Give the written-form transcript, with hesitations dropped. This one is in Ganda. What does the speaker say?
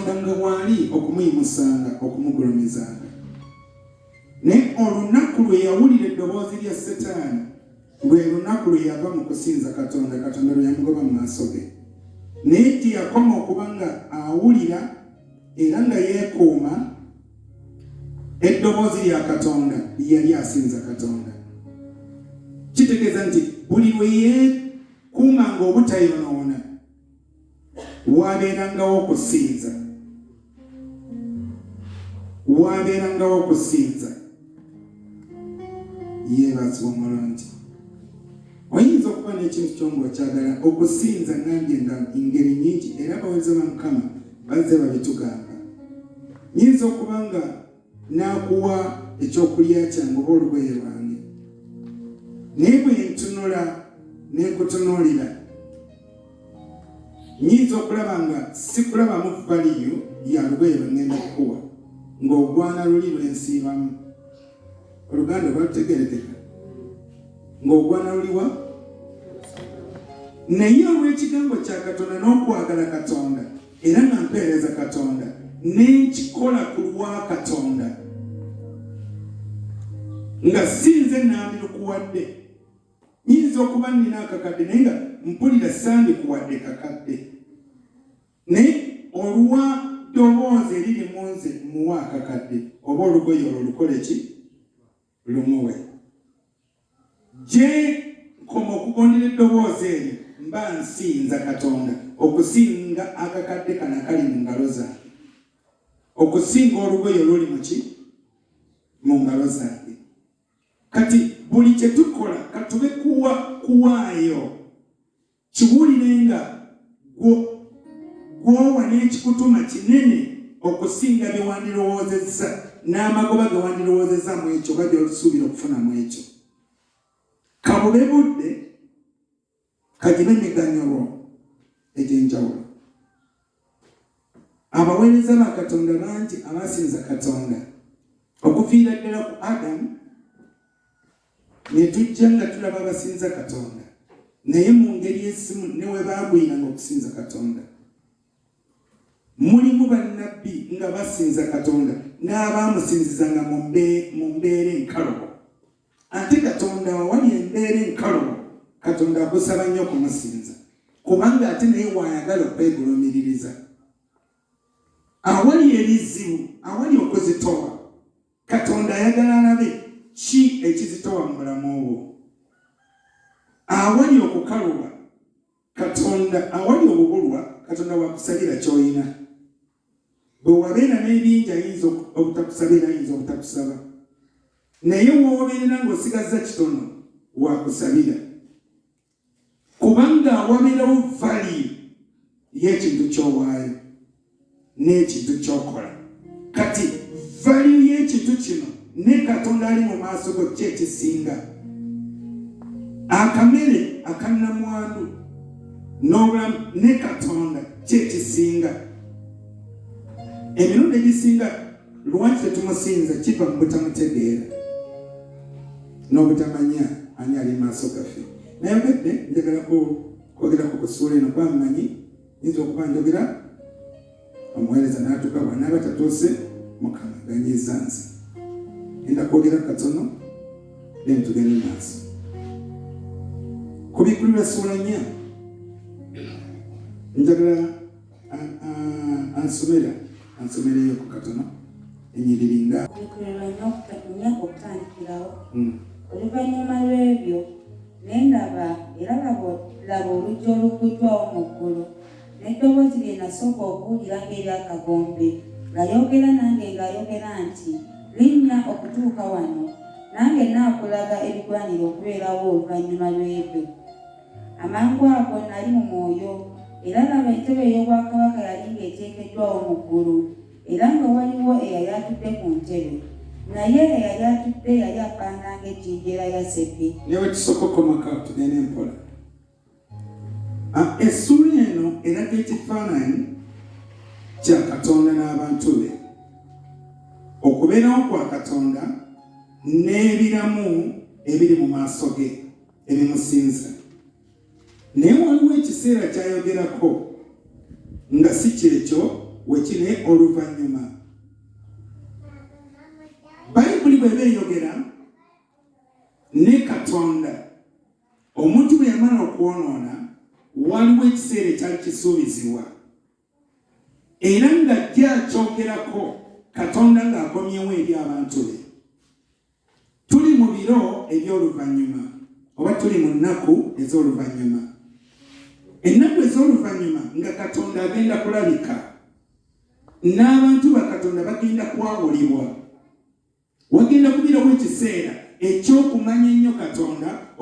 Katonda nga wali okumuyimusanga okumugulumizanga. Ne olunaku lwe yawulira eddoboozi lya Setaani lwe lunaku lwe yava mu kusinza Katonda, Katonda lwe yamugoba mu maaso ge. Naye gye yakoma okuba nga awulira era nga yeekuuma eddoboozi lya Katonda yali asinza Katonda. Kitegeeza nti buli lwe yeekuumanga obutayonoona wabeerangawo okusinza. Wabeerangawo okusinza. Yeebazibwa omulungi. Oyinza okuba n'ekintu ky'okyagala okusinza ngambye nga engeri nnyingi era abaweereza ba Mukama bazze babitugamba. Nyinza okuba nga n'akuwa ekyokulya kyange oba olugoye lwange. Naye bwe ntunula n'ekutunuulira nyinza okulaba nga sikulabamu valiyo ya lugoye lwe ngenda kukuwa ng'ogwana luli lwensiibamu. Oluganda lwalutegerekeka ng'ogwana luliwa? Naye olw'ekigambo kya Katonda n'okwagala Katonda era nga mpeereza Katonda n'ekikola ku lwa Katonda nga sinze nandikuwadde. Nyinza okuba nina akakadde naye nga mpulira sandikuwadde kakadde. Naye olwa ddoboozi eriri mu nze muwa akakadde oba olugoye olwo lukole ki? Lumuwe. Gye nkoma okugondera eddoboozi eryo mba nsinza Katonda okusinga akakadde kana kali mu ngalo zange, okusinga olugoye oluli mu ki? Mu ngalo zange. Kati buli kye tukola katube kuwaayo kiwulire nga gwowa n'ekikutuma kinene okusinga bye wandirowoozezza n'amagoba ge wandirowoozezza mu ekyo oba gy'osuubira okufuna mu ekyo. Kabube budde kagibe emiganyolo egy'enjawulo. Abaweereza ba Katonda bangi abasinza Katonda okufiira ddala ku Adamu ne tujja nga tulaba abasinza Katonda naye mu ngeri y'essimu ne we baagwiranga okusinza Katonda. Mulimu bannabbi nga basinza Katonda n'abaamusinzizanga mu mbeera enkalubo. Ate Katonda awali embeera enkalubo Katonda akusaba nnyo okumusinza kubanga ate naye waayagala okwegulumiririza. Awali ebizibu, awali okuzitowa, Katonda ayagala alabe ki ekizitowa mu bulamu obwo. Awali okukaluba, Katonda awali obubulwa, Katonda wakusabira ky'olina. Bwe wabeera n'ebingi ayinza obutakusabira, ayinza obutakusaba. Naye w'obeerera ng'osigaza kitono wakusabira. Kubanga wabeerawo valiyu y'ekintu ky'owaayo n'ekintu ky'okola. Kati valiyu y'ekintu kino ne Katonda ali mu maaso go ki ekisinga? Akamere akannamwandu n'obulamu ne Katonda ki ekisinga? Emirundi egisinga lwaki tetumusinza kiva mu butamutegeera n'obutamanya ani ali mu maaso gaffe. Nayogedde njagala kwogera ku kusuula eno kwamanyi nyinza okuba njogera omuweereza n'atuuka bw'anaaba tatuuse Mukama ganyiza nze. Enda kwogera katono then tugende mu maaso. Ku Bikulu ssuula 4 njagala ansomereyo ku katono ennyiriri nga Bikulu okutandikirawo. Oluvannyuma lw'ebyo ne ndaba era laba oluggi oluggujjwawo mu ggulu n'eddoboozi lye nasooka okuwulira ng'ery'akagombe ng'ayogera nange ng'ayogera nti, linnya okutuuka wano nange naakulaga ebigwanira okubeerawo oluvannyuma lw'ebyo. Amangu ago nali mu mwoyo era laba entebe ey'obwakabaka yali ng'eteekeddwawo mu ggulu era nga waliwo eyali atudde ku ntebe. Naye eyali atudde yali afaanana ng'ejjinjera ya seppi. Newe tusokokomaka tugende empola. Essuula eno eraga ekifaananyi kya Katonda n'abantu be. Okubeerawo kwa Katonda n'ebiramu ebiri mu maaso ge ebimusinza. Naye waliwo ekiseera ky'ayogerako nga si kyekyo we kiri kine oluvannyuma. Bayibuli bw'eba eyogera ne Katonda omuntu bwe yamala okwonoona waliwo ekiseera ekyali kisuubizibwa era ng'ajja akyogerako Katonda ng'akomyewo eri abantu be. Tuli mu biro eby'oluvannyuma oba tuli mu nnaku ez'oluvannyuma. Ennaku ez'oluvannyuma nga Katonda agenda kulabika n'abantu ba Katonda bagenda kwawulibwa. Wagenda kubirawo ekiseera eky'okumanya ennyo Katonda